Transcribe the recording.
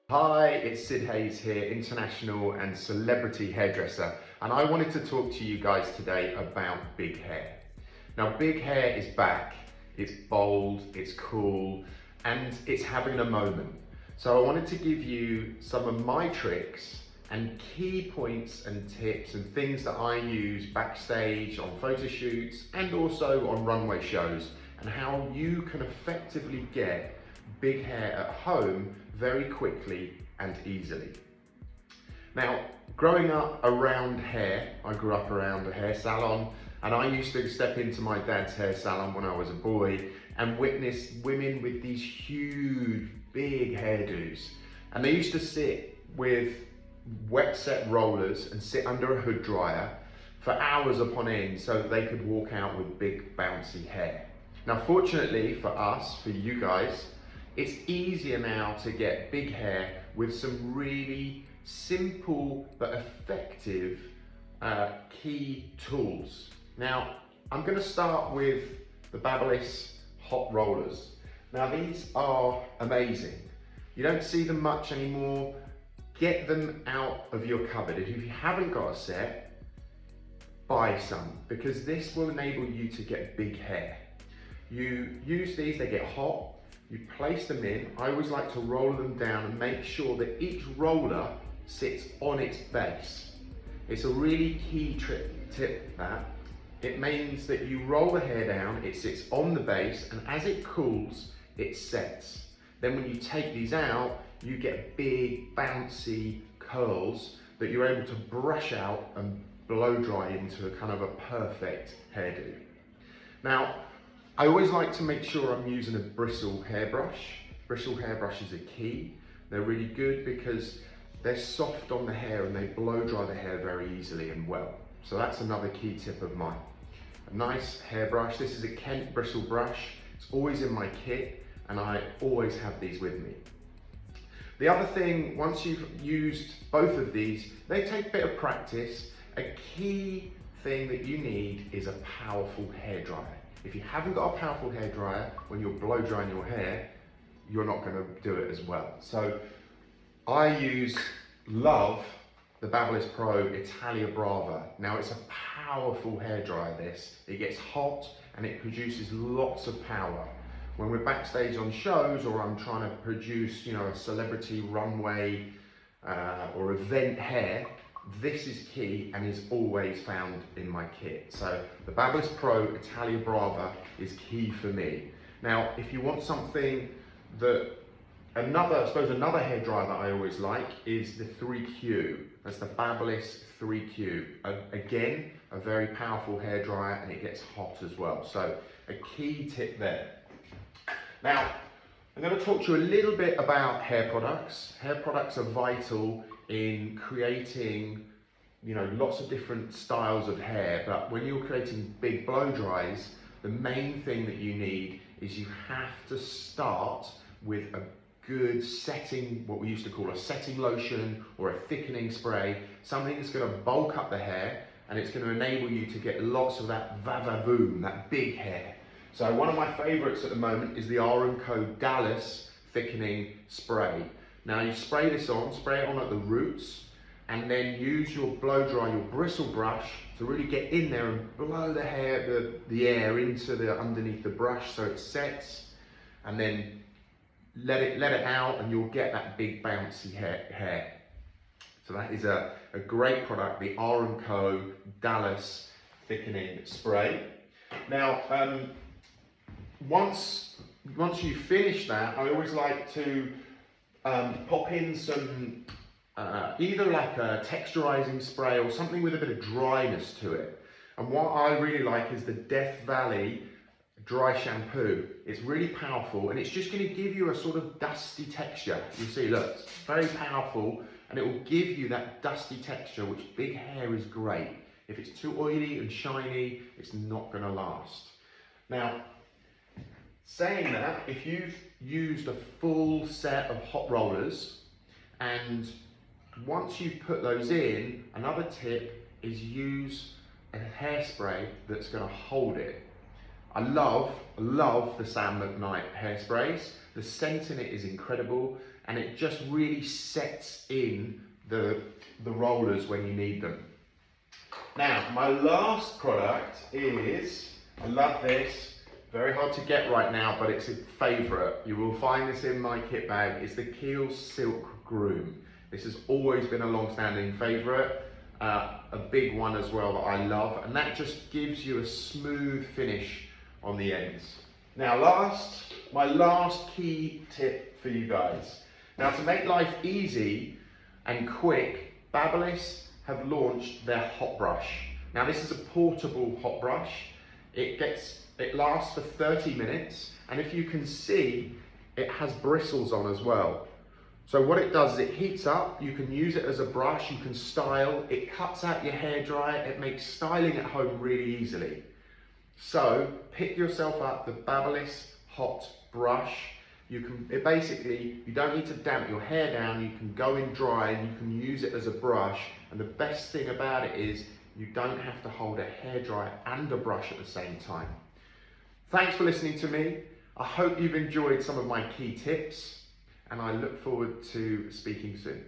Hi, it's Syd Hayes here, international and celebrity hairdresser, and I wanted to talk to you guys today about big hair. Now, big hair is back, it's bold, it's cool, and it's having a moment. So I wanted to give you some of my tricks and key points and tips and things that I use backstage on photo shoots and also on runway shows, and how you can effectively get big hair at home very quickly and easily. Now, growing up around hair, I grew up around a hair salon, and I used to step into my dad's hair salon when I was a boy and witness women with these huge, big hairdos. And they used to sit with wet set rollers and sit under a hood dryer for hours upon end so that they could walk out with big bouncy hair. Now, fortunately for us, for you guys, it's easier now to get big hair with some really simple but effective key tools. Now, I'm going to start with the BaByliss hot rollers. Now, these are amazing. You don't see them much anymore. Get them out of your cupboard. If you haven't got a set, buy some, because this will enable you to get big hair. You use these, they get hot. You place them in. I always like to roll them down and make sure that each roller sits on its base. It's a really key tip that. It means that you roll the hair down, it sits on the base, and as it cools, it sets. Then when you take these out, you get big, bouncy curls that you're able to brush out and blow dry into a kind of a perfect hairdo. Now, I always like to make sure I'm using a bristle hairbrush. Bristle hairbrushes are key. They're really good because they're soft on the hair and they blow dry the hair very easily and well. So that's another key tip of mine. A nice hairbrush. This is a Kent bristle brush. It's always in my kit and I always have these with me. The other thing, once you've used both of these, they take a bit of practice. A key thing that you need is a powerful hairdryer. If you haven't got a powerful hairdryer, when you're blow drying your hair, you're not going to do it as well. So I love the BaByliss Pro Italia Brava. Now, it's a powerful hairdryer, this. It gets hot and it produces lots of power. When we're backstage on shows or I'm trying to produce, a celebrity runway or event hair, this is key and is always found in my kit. So the BaByliss Pro Italia Brava is key for me. Now, if you want something that another hairdryer that I always like is the 3Q. That's the BaByliss 3Q. Again, a very powerful hairdryer and it gets hot as well. So a key tip there. Now, I'm going to talk to you a little bit about hair products. Hair products are vital in creating, lots of different styles of hair, but when you're creating big blow dries, the main thing that you need is you have to start with a good setting, what we used to call a setting lotion or a thickening spray, something that's going to bulk up the hair and it's going to enable you to get lots of that va-va-voom, that big hair. So one of my favorites at the moment is the R&Co Dallas thickening spray. Now you spray it on at the roots, and then use your blow dry, your bristle brush to really get in there and blow the hair, the air into underneath the brush so it sets, and then let it out and you'll get that big bouncy hair. So that is a great product, the R&Co Dallas thickening spray. Now, once you finish that, I always like to pop in some either like a texturizing spray or something with a bit of dryness to it. And what I really like is the Death Valley dry shampoo. It's really powerful and it's just going to give you a sort of dusty texture. You see, look, it's very powerful and it will give you that dusty texture, which big hair is great. If it's too oily and shiny, it's not going to last. Now, saying that, if you've used a full set of hot rollers and once you've put those in, another tip is use a hairspray that's going to hold it. I love the Sam McKnight hairsprays. The scent in it is incredible, and it just really sets in the rollers when you need them. Now, my last product is, I love this, very hard to get right now, but it's a favourite. You will find this in my kit bag. It's the Kiehl's Silk Groom. This has always been a long-standing favourite, a big one as well that I love, and that just gives you a smooth finish on the ends. Now my last key tip for you guys. Now, to make life easy and quick, BaByliss have launched their hot brush. Now, this is a portable hot brush. It lasts for 30 minutes, and if you can see, it has bristles on as well. So what it does is it heats up, you can use it as a brush, you can style, it cuts out your hairdryer, it makes styling at home really easily. So pick yourself up the BaByliss hot brush. You don't need to damp your hair down, you can go in dry and you can use it as a brush. And the best thing about it is you don't have to hold a hairdryer and a brush at the same time. Thanks for listening to me. I hope you've enjoyed some of my key tips, and I look forward to speaking soon.